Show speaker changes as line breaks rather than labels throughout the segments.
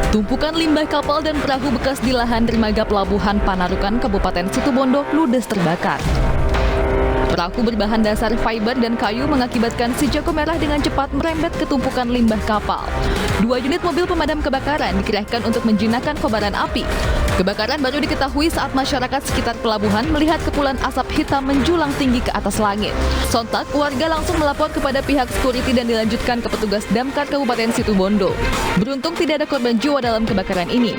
Tumpukan limbah kapal dan perahu bekas di lahan dermaga Pelabuhan Panarukan, Kabupaten Situbondo, ludes terbakar. Perahu berbahan dasar fiber dan kayu mengakibatkan si jago merah dengan cepat merembet ke tumpukan limbah kapal. 2 unit mobil pemadam kebakaran dikerahkan untuk menjinakkan kobaran api. Kebakaran baru diketahui saat masyarakat sekitar pelabuhan melihat kepulan asap hitam menjulang tinggi ke atas langit. Sontak, warga langsung melapor kepada pihak security dan dilanjutkan ke petugas Damkar Kabupaten Situbondo. Beruntung tidak ada korban jiwa dalam kebakaran ini.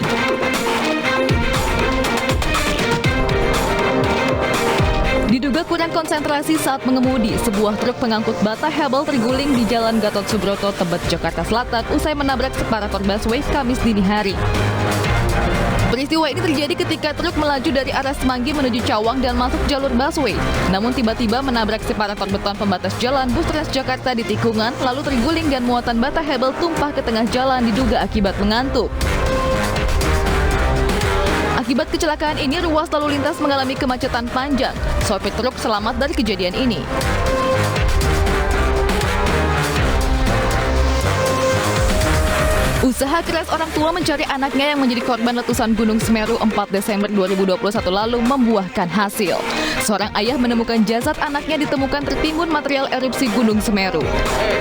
Diduga kurang konsentrasi saat mengemudi, sebuah truk pengangkut bata hebel terguling di Jalan Gatot Subroto, Tebet, Jakarta Selatan usai menabrak separator busway Kamis dini hari. Peristiwa ini terjadi ketika truk melaju dari arah Semanggi menuju Cawang dan masuk jalur busway. Namun tiba-tiba menabrak separator beton pembatas jalan bus Transjakarta di tikungan, lalu terguling dan muatan bata hebel tumpah ke tengah jalan diduga akibat mengantuk. Akibat kecelakaan ini, ruas lalu lintas mengalami kemacetan panjang. Sopir truk selamat dari kejadian ini. Usaha keras orang tua mencari anaknya yang menjadi korban letusan Gunung Semeru 4 Desember 2021 lalu membuahkan hasil. Seorang ayah menemukan jasad anaknya ditemukan tertimbun material erupsi Gunung Semeru.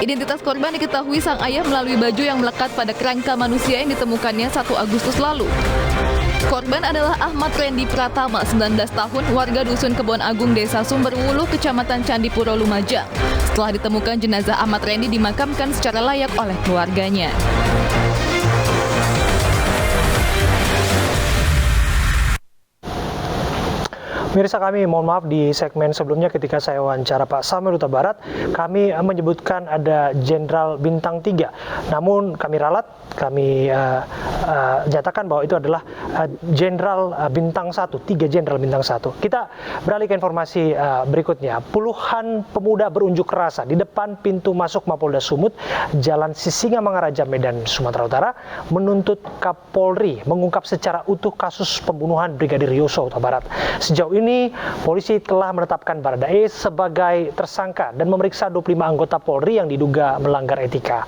Identitas korban diketahui sang ayah melalui baju yang melekat pada kerangka manusia yang ditemukannya 1 Agustus lalu. Korban adalah Ahmad Randy Pratama, 19 tahun, warga Dusun Kebon Agung, Desa Sumberwulu, Kecamatan Candipuro, Lumajang. Setelah ditemukan, jenazah Ahmad Randy dimakamkan secara layak oleh keluarganya.
Pemirsa, kami mohon maaf di segmen sebelumnya ketika saya wawancara Pak Samuel Huta Barat, kami menyebutkan ada Jenderal Bintang 3. Namun kami ralat, kami nyatakan bahwa itu adalah Jenderal Bintang 1, 3 Jenderal Bintang 1. Kita beralih ke informasi berikutnya. Puluhan pemuda berunjuk rasa di depan pintu masuk Mapolda Sumut, Jalan Sisingamangaraja, Medan, Sumatera Utara, menuntut Kapolri mengungkap secara utuh kasus pembunuhan Brigadir Yosua Huta Barat. Sejauh ini polisi telah menetapkan Baradae sebagai tersangka dan memeriksa 25 anggota Polri yang diduga melanggar etika.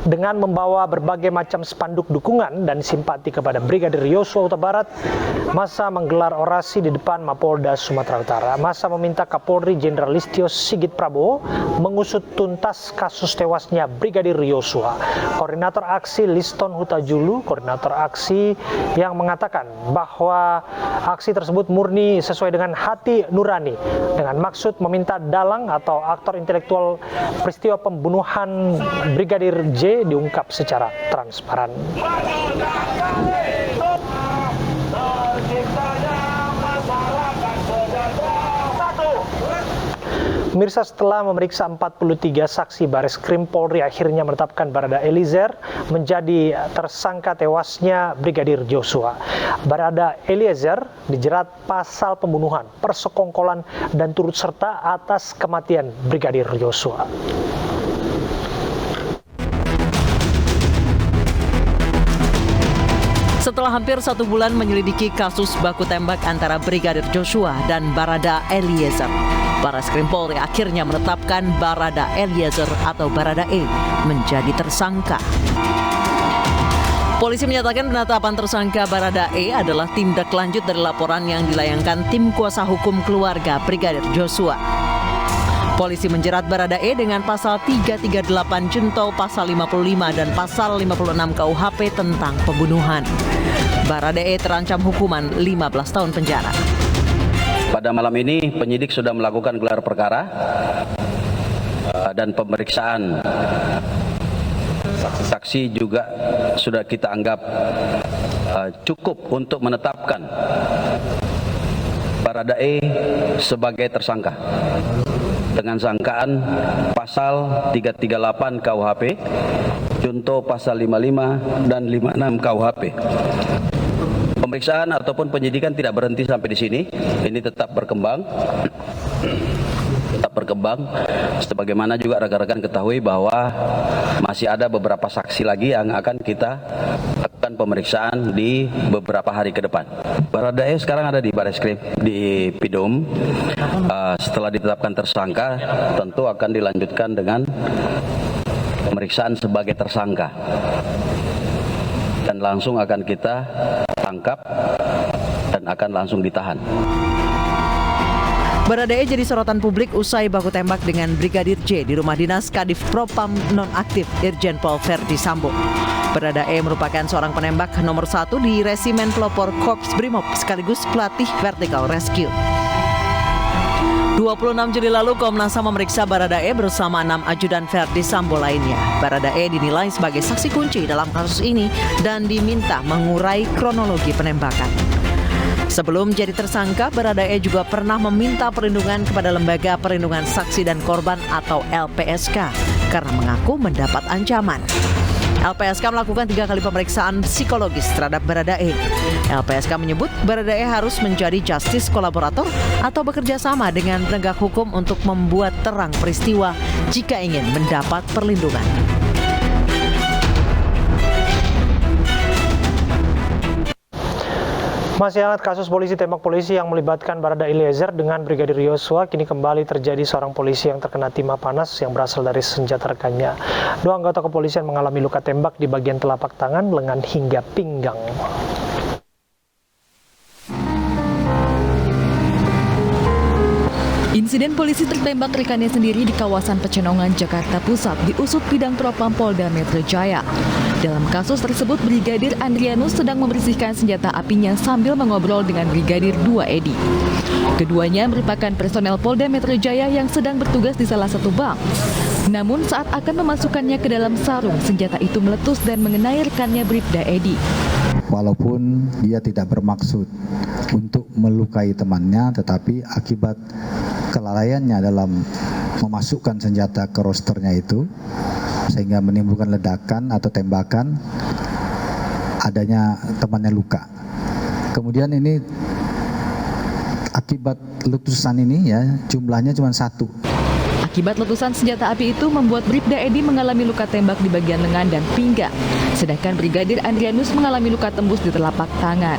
Dengan membawa berbagai macam spanduk dukungan dan simpati kepada Brigadir Yosua Huta Barat, massa menggelar orasi di depan Mapolda Sumatera Utara. Massa meminta Kapolri Jenderal Listio Sigit Prabowo mengusut tuntas kasus tewasnya Brigadir Yosua. Koordinator aksi Liston Hutajulu, koordinator aksi yang mengatakan bahwa aksi tersebut murni sesuai dengan hati nurani dengan maksud meminta dalang atau aktor intelektual peristiwa pembunuhan Brigadir J diungkap secara transparan. Pemirsa, setelah memeriksa 43 saksi, Bareskrim Polri akhirnya menetapkan Barada Eliezer menjadi tersangka tewasnya Brigadir Yosua. Barada Eliezer dijerat pasal pembunuhan, persekongkolan, dan turut serta atas kematian Brigadir Yosua.
Setelah hampir 1 bulan menyelidiki kasus baku tembak antara Brigadir Joshua dan Barada Eliezer, Bareskrim Polri akhirnya menetapkan Barada Eliezer atau Baradae menjadi tersangka. Polisi menyatakan penetapan tersangka Baradae adalah tindak lanjut dari laporan yang dilayangkan tim kuasa hukum keluarga Brigadir Joshua. Polisi menjerat Baradae dengan pasal 338 junto pasal 55 dan pasal 56 KUHP tentang pembunuhan. Baradae terancam hukuman 15 tahun penjara.
Pada malam ini penyidik sudah melakukan gelar perkara dan pemeriksaan. Saksi juga sudah kita anggap cukup untuk menetapkan Baradae sebagai tersangka dengan sangkaan pasal 338 KUHP, junto pasal 55 dan 56 KUHP. Pemeriksaan ataupun penyidikan tidak berhenti sampai di sini. Ini tetap berkembang. Sebagaimana juga rekan-rekan ketahui bahwa masih ada beberapa saksi lagi yang akan kita lakukan pemeriksaan di beberapa hari ke depan. Baradae sekarang ada di Bareskrim di Pidum. Setelah ditetapkan tersangka, tentu akan dilanjutkan dengan pemeriksaan sebagai tersangka dan langsung akan kita tangkap dan akan langsung ditahan.
Baradae jadi sorotan publik usai baku tembak dengan Brigadir J di rumah dinas Kadif Propam nonaktif Irjen Pol Verdi Sambo. Baradae merupakan seorang penembak nomor 1 di Resimen Pelopor Korps Brimob sekaligus pelatih Vertical Rescue. 26 Juli lalu Komnas HAM memeriksa Baradae bersama 6 ajudan Verdi Sambo lainnya. Baradae dinilai sebagai saksi kunci dalam kasus ini dan diminta mengurai kronologi penembakan. Sebelum jadi tersangka, Baradae juga pernah meminta perlindungan kepada Lembaga Perlindungan Saksi dan Korban atau LPSK karena mengaku mendapat ancaman. LPSK melakukan 3 kali pemeriksaan psikologis terhadap Baradae. LPSK menyebut Baradae harus menjadi justice kolaborator atau bekerja sama dengan penegak hukum untuk membuat terang peristiwa jika ingin mendapat perlindungan.
Masih hangat kasus polisi tembak polisi yang melibatkan Barada Eliezer dengan Brigadir Yosua. Kini kembali terjadi seorang polisi yang terkena timah panas yang berasal dari senjata rekannya. 2 anggota kepolisian mengalami luka tembak di bagian telapak tangan, lengan hingga pinggang.
Insiden polisi tertembak rekannya sendiri di kawasan Pecenongan, Jakarta Pusat diusut Bidang Propam Polda Metro Jaya. Dalam kasus tersebut, Brigadir Andrianus sedang membersihkan senjata apinya sambil mengobrol dengan Brigadir 2 Edi. Keduanya merupakan personel Polda Metro Jaya yang sedang bertugas di salah satu bank. Namun saat akan memasukkannya ke dalam sarung, senjata itu meletus dan mengenai rekannya Bribda Edi.
Walaupun dia tidak bermaksud untuk melukai temannya, tetapi akibat kelalaiannya dalam memasukkan senjata ke rosternya itu, sehingga menimbulkan ledakan atau tembakan, adanya temannya luka. Kemudian ini akibat letusan ini ya jumlahnya cuma 1.
Akibat letusan senjata api itu membuat Bribda Edi mengalami luka tembak di bagian lengan dan pinggang, sedangkan Brigadir Andrianus mengalami luka tembus di telapak tangan.